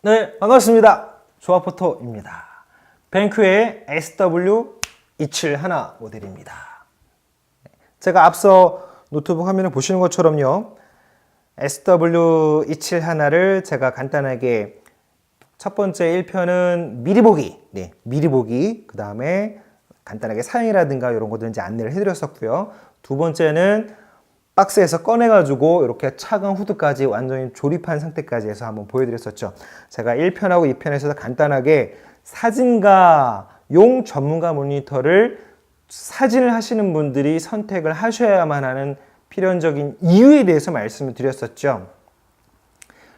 네, 반갑습니다. 조합포토입니다. 벤큐의 SW271 모델입니다. 제가 앞서 노트북 화면을 보시는 것처럼요, SW271를 제가 간단하게 첫 번째 1편은 미리 보기, 미리 보기, 그 다음에 간단하게 사양이라든가 이런 것들 이제 안내를 해드렸었고요. 두 번째는 박스에서 꺼내가지고 이렇게 차근 후드까지 완전히 조립한 상태까지 해서 한번 보여드렸었죠. 제가 1편하고 2편에서 간단하게 사진가용 전문가 모니터를 사진을 하시는 분들이 선택을 하셔야만 하는 필연적인 이유에 대해서 말씀을 드렸었죠.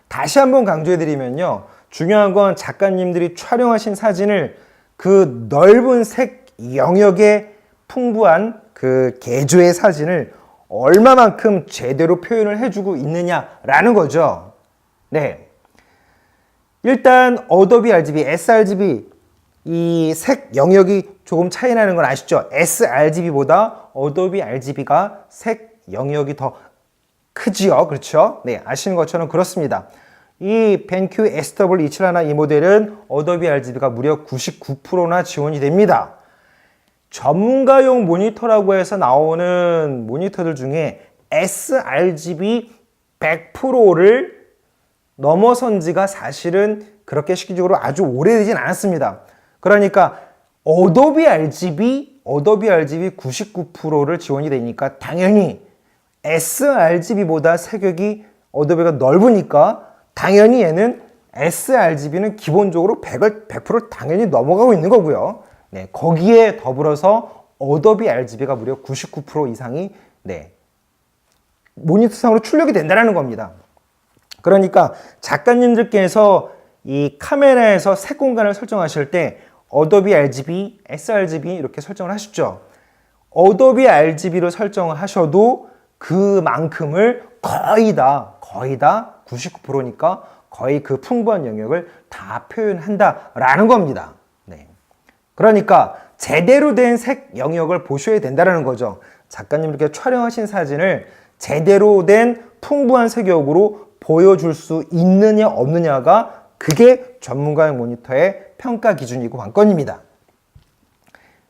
다시 한번 강조해드리면요, 중요한 건 작가님들이 촬영하신 사진을 그 넓은 색 영역에 풍부한 그 개조의 사진을 얼마만큼 제대로 표현을 해주고 있느냐라는 거죠. 네. 일단 어도비 RGB, sRGB 이 색 영역이 조금 차이 나는 건 아시죠? sRGB보다 어도비 RGB가 색 영역이 더 크지요. 그렇죠? 네, 아시는 것처럼 그렇습니다. 이 벤큐 SW271 이 모델은 어도비 RGB가 무려 99%나 지원이 됩니다. 전문가용 모니터라고 해서 나오는 모니터들 중에 sRGB 100%를 넘어선 지가 사실은 그렇게 시기적으로 아주 오래되진 않았습니다. 그러니까 어도비 RGB 99%를 지원이 되니까 당연히 sRGB보다 색역이 어도비가 넓으니까 당연히 얘는 sRGB는 기본적으로 100% 당연히 넘어가고 있는 거고요. 네, 거기에 더불어서 어도비 RGB가 무려 99% 이상이 모니터상으로 출력이 된다는 겁니다. 그러니까 작가님들께서 이 카메라에서 색 공간을 설정하실 때 어도비 RGB, sRGB 이렇게 설정을 하셨죠. 어도비 RGB로 설정을 하셔도 그만큼을 거의 다 99%니까 거의 그 풍부한 영역을 다 표현한다라는 겁니다. 그러니까 제대로 된 색 영역을 보셔야 된다는 거죠. 작가님들께 촬영하신 사진을 제대로 된 풍부한 색역으로 보여줄 수 있느냐 없느냐가 그게 전문가용 모니터의 평가 기준이고 관건입니다.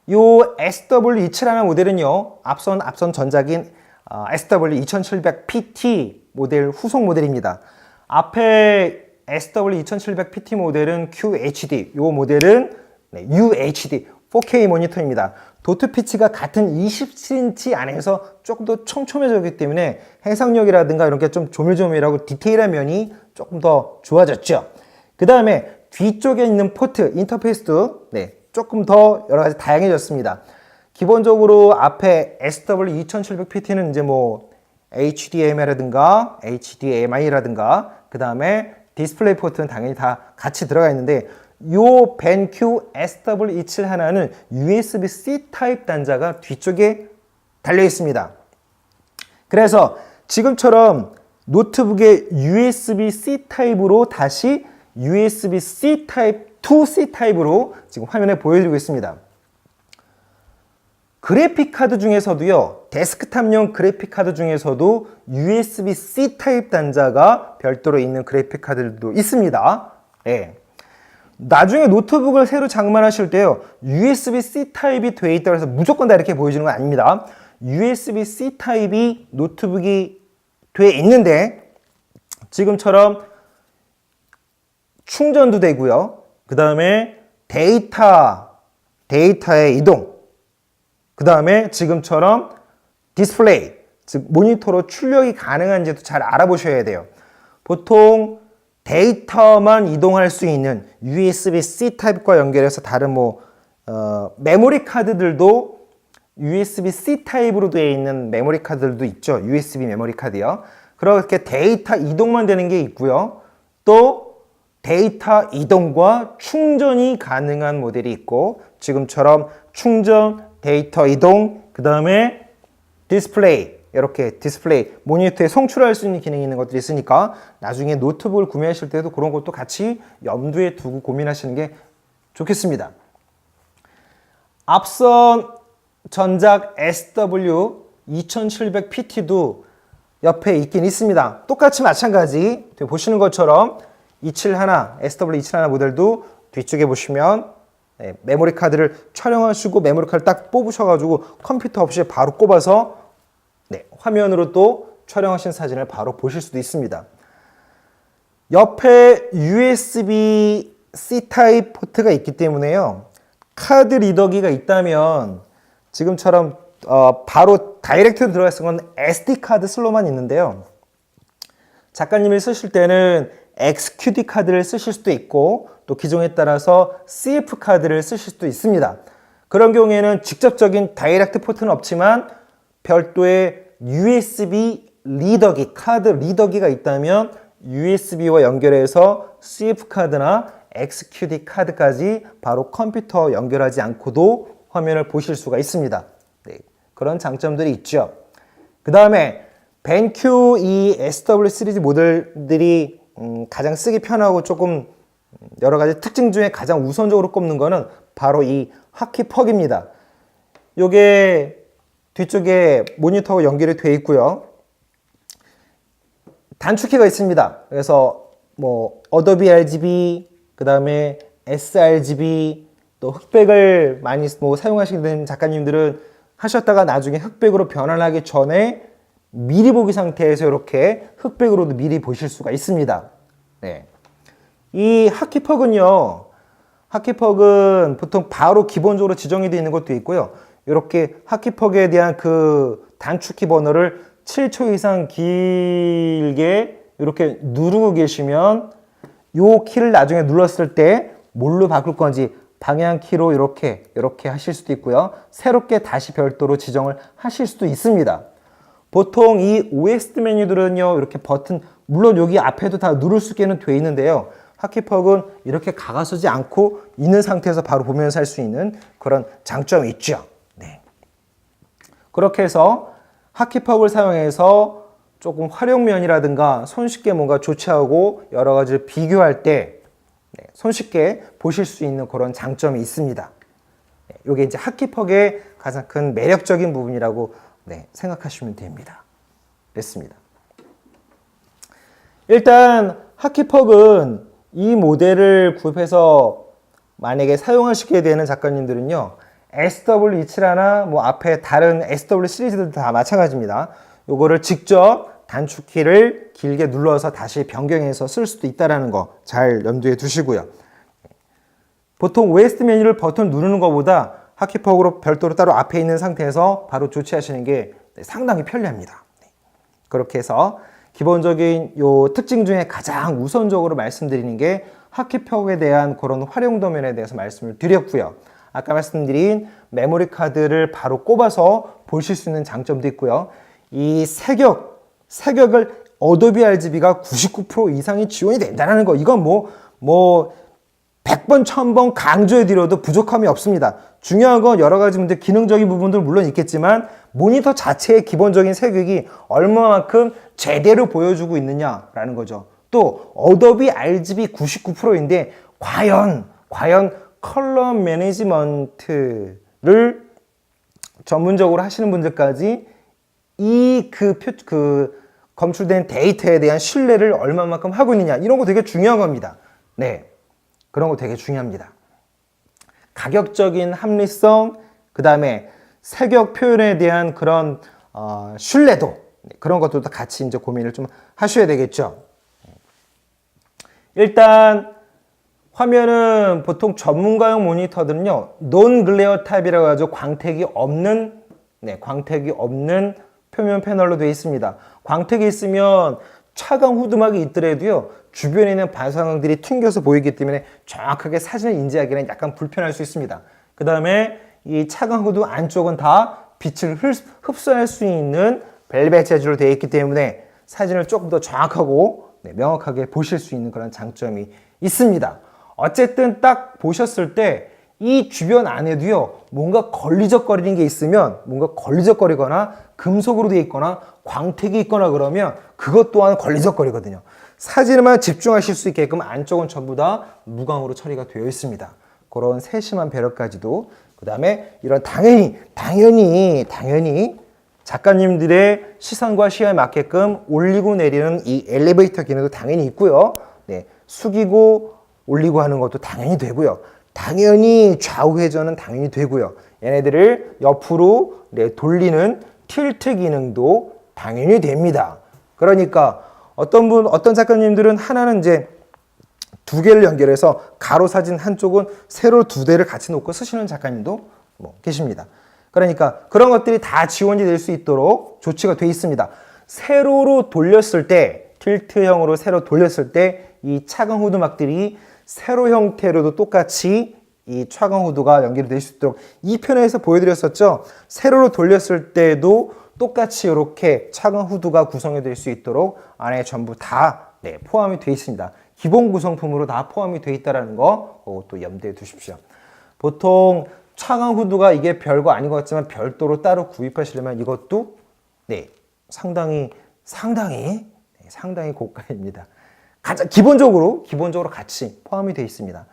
이 SW271 모델은요, 앞선 전작인 SW2700PT 모델 후속 모델입니다. 앞에 SW2700PT 모델은 QHD, 이 모델은 UHD 4K 모니터입니다. 도트 피치가 같은 27인치 안에서 조금 더 촘촘해졌기 때문에 해상력이라든가 이런 게 좀 조밀조밀하고 디테일한 면이 조금 더 좋아졌죠. 그 다음에 뒤쪽에 있는 포트, 인터페이스도 조금 더 여러 가지 다양해졌습니다. 기본적으로 앞에 SW2700PT는 이제 뭐 HDMI라든가 HDMI라든가 그 다음에 디스플레이 포트는 당연히 다 같이 들어가 있는데 요 벤큐 SW271은 USB-C 타입 단자가 뒤쪽에 달려 있습니다. 그래서 지금처럼 노트북의 USB-C 타입으로 다시 USB-C 타입 2C 타입으로 지금 화면에 보여드리고 있습니다. 그래픽 카드 중에서도요, 데스크탑용 그래픽 카드 중에서도 USB-C 타입 단자가 별도로 있는 그래픽 카드들도 있습니다. 나중에 노트북을 새로 장만하실 때요, USB-C 타입이 되어 있다고 해서 무조건 다 이렇게 보여주는 건 아닙니다. USB-C 타입이 노트북이 되어 있는데 지금처럼 충전도 되고요. 그 다음에 데이터의 이동, 그 다음에 지금처럼 디스플레이, 즉 모니터로 출력이 가능한지도 잘 알아보셔야 돼요. 보통 데이터만 이동할 수 있는 USB-C 타입과 연결해서 다른 메모리 카드들도 USB-C 타입으로 되어 있는 메모리 카드들도 있죠. USB 메모리 카드요. 그렇게 데이터 이동만 되는 게 있고요. 또 데이터 이동과 충전이 가능한 모델이 있고 지금처럼 충전, 데이터 이동, 그 다음에 디스플레이, 이렇게 디스플레이, 모니터에 송출할 수 있는 기능이 있는 것들이 있으니까 나중에 노트북을 구매하실 때도 그런 것도 같이 염두에 두고 고민하시는 게 좋겠습니다. 앞선 전작 SW2700PT도 옆에 있긴 있습니다. 똑같이 마찬가지 보시는 것처럼 271, SW271 모델도 뒤쪽에 보시면 메모리 카드를 촬영하시고 메모리 카드를 딱 뽑으셔가지고 컴퓨터 없이 바로 꼽아서 화면으로 또 촬영하신 사진을 바로 보실 수도 있습니다. 옆에 USB-C 타입 포트가 있기 때문에요. 카드 리더기가 있다면 지금처럼 바로 다이렉트로 들어갔을 건 SD 카드 슬롯만 있는데요. 작가님이 쓰실 때는 XQD 카드를 쓰실 수도 있고 또 기종에 따라서 CF 카드를 쓰실 수도 있습니다. 그런 경우에는 직접적인 다이렉트 포트는 없지만 별도의 USB 리더기, 카드 리더기가 있다면 USB와 연결해서 CF 카드나 XQD 카드까지 바로 컴퓨터 연결하지 않고도 화면을 보실 수가 있습니다. 네, 그런 장점들이 있죠. 그 다음에 벤큐 이 SW 시리즈 모델들이 가장 쓰기 편하고 조금 여러 가지 특징 중에 가장 우선적으로 꼽는 거는 바로 이 하키퍽입니다. 요게 뒤쪽에 모니터와 연결이 되어 있고요. 단축키가 있습니다. 그래서 뭐 어도비 RGB, 그 다음에 sRGB, 또 흑백을 많이 사용하시는 작가님들은 하셨다가 나중에 흑백으로 변환하기 전에 미리 보기 상태에서 이렇게 흑백으로도 미리 보실 수가 있습니다. 네. 이 하키퍽은요, 하키퍽은 보통 바로 기본적으로 지정이 되어 있는 것도 있고요. 이렇게 하키퍽에 대한 그 단축키 번호를 7초 이상 길게 이렇게 누르고 계시면 이 키를 나중에 눌렀을 때 뭘로 바꿀 건지 방향키로 이렇게 하실 수도 있고요. 새롭게 다시 별도로 지정을 하실 수도 있습니다. 보통 이 OS 메뉴들은요, 이렇게 버튼, 물론 여기 앞에도 다 누를 수 있게는 되어 있는데요. 하키퍽은 이렇게 가까워지지 않고 있는 상태에서 바로 보면서 할 수 있는 그런 장점이 있죠. 네. 그렇게 해서 하키퍽을 사용해서 조금 활용면이라든가 손쉽게 뭔가 조치하고 여러 가지를 비교할 때 손쉽게 보실 수 있는 그런 장점이 있습니다. 이게 이제 하키퍽의 가장 큰 매력적인 부분이라고 생각하시면 됩니다. 됐습니다. 일단 하키퍽은 이 모델을 구입해서 만약에 사용하시게 되는 작가님들은요, SW271, 뭐 앞에 다른 SW 시리즈들도 다 마찬가지입니다. 요거를 직접 단축키를 길게 눌러서 다시 변경해서 쓸 수도 있다는 거 잘 염두에 두시고요. 보통 OS 메뉴를 버튼 누르는 것보다 하키퍽으로 별도로 따로 앞에 있는 상태에서 바로 조치하시는 게 상당히 편리합니다. 그렇게 해서 기본적인 요 특징 중에 가장 우선적으로 말씀드리는 게 하키퍽에 대한 그런 활용 도면에 대해서 말씀을 드렸고요. 아까 말씀드린 메모리 카드를 바로 꼽아서 보실 수 있는 장점도 있고요. 이 색역을 어도비 RGB가 99% 이상이 지원이 된다는 거, 이건 뭐 100번, 1000번 강조해 드려도 부족함이 없습니다. 중요한 건 여러 가지 문제, 기능적인 부분도 물론 있겠지만 모니터 자체의 기본적인 색역이 얼마만큼 제대로 보여주고 있느냐라는 거죠. 또 어도비 RGB 99%인데 과연 컬러 매니지먼트를 전문적으로 하시는 분들까지 검출된 데이터에 대한 신뢰를 얼마만큼 하고 있느냐, 이런 거 되게 중요한 겁니다. 네, 그런 거 되게 중요합니다. 가격적인 합리성, 그 다음에 색역 표현에 대한 그런 신뢰도, 그런 것들도 같이 이제 고민을 좀 하셔야 되겠죠. 일단 화면은 보통 전문가용 모니터들은요, 논 글레어 타입이라고 하죠. 광택이 없는 표면 패널로 되어 있습니다. 광택이 있으면 차광 후드막이 있더라도요, 주변에 있는 반사광들이 튕겨서 보이기 때문에 정확하게 사진을 인지하기는 약간 불편할 수 있습니다. 그 다음에 이 차광 후드 안쪽은 다 빛을 흡수할 수 있는 벨벳 재질로 되어 있기 때문에 사진을 조금 더 정확하고 명확하게 보실 수 있는 그런 장점이 있습니다. 어쨌든 딱 보셨을 때 이 주변 안에도요, 뭔가 걸리적거리는 게 있으면, 뭔가 걸리적거리거나 금속으로 되어 있거나 광택이 있거나 그러면 그것 또한 걸리적거리거든요. 사진에만 집중하실 수 있게끔 안쪽은 전부 다 무광으로 처리가 되어 있습니다. 그런 세심한 배려까지도 그 다음에 이런 당연히 작가님들의 시선과 시야에 맞게끔 올리고 내리는 이 엘리베이터 기능도 당연히 있고요. 네, 숙이고 올리고 하는 것도 당연히 되고요. 당연히 좌우 회전은 당연히 되고요. 얘네들을 옆으로 돌리는 틸트 기능도 당연히 됩니다. 그러니까 어떤 작가님들은 하나는 이제 두 개를 연결해서 가로 사진 한쪽은 세로 두 대를 같이 놓고 쓰시는 작가님도 계십니다. 그러니까 그런 것들이 다 지원이 될 수 있도록 조치가 되어 있습니다. 세로로 돌렸을 때, 틸트형으로 세로 돌렸을 때 이 차강 후드막들이 세로 형태로도 똑같이 이 차강 후드가 연결이 될 수 있도록 이 편에서 보여드렸었죠. 세로로 돌렸을 때도 똑같이 이렇게 차강 후드가 구성이 될 수 있도록 안에 전부 다 포함이 되어 있습니다. 기본 구성품으로 다 포함이 되어 있다는 거 또 염두에 두십시오. 보통 차강 후드가 이게 별거 아닌 것 같지만 별도로 따로 구입하시려면 이것도 상당히 고가입니다. 가장 기본적으로 같이 포함이 되어 있습니다.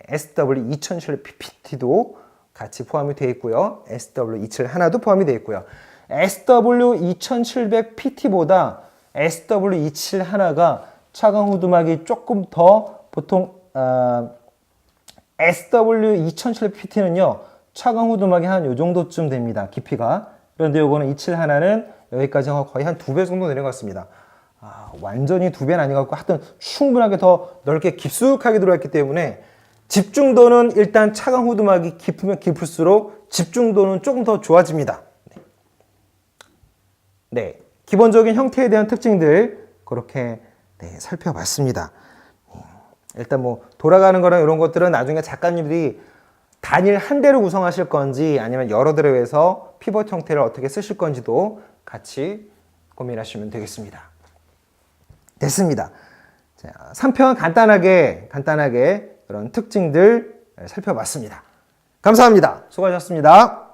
SW2007 PPT도 같이 포함이 되어 있고요. SW27 하나도 포함이 되어 있고요. SW2700PT보다 SW27 하나가 차강 후드막이 조금 더 보통 SW2700PT는요 차강 후드막이 한 요 정도쯤 됩니다. 깊이가. 그런데 요거는 27 하나는 여기까지 거의 한 2배 정도 내려갔습니다. 완전히 2배는 아닌 것 같고 하여튼 충분하게 더 넓게 깊숙하게 들어갔기 때문에 집중도는 일단 차강 후드막이 깊으면 깊을수록 집중도는 조금 더 좋아집니다. 네, 기본적인 형태에 대한 특징들 그렇게 살펴봤습니다. 일단 돌아가는 거랑 이런 것들은 나중에 작가님들이 단일 한 대로 구성하실 건지 아니면 여러 대로 해서 피벗 형태를 어떻게 쓰실 건지도 같이 고민하시면 되겠습니다. 됐습니다. 자, 3편 간단하게 그런 특징들 살펴봤습니다. 감사합니다. 수고하셨습니다.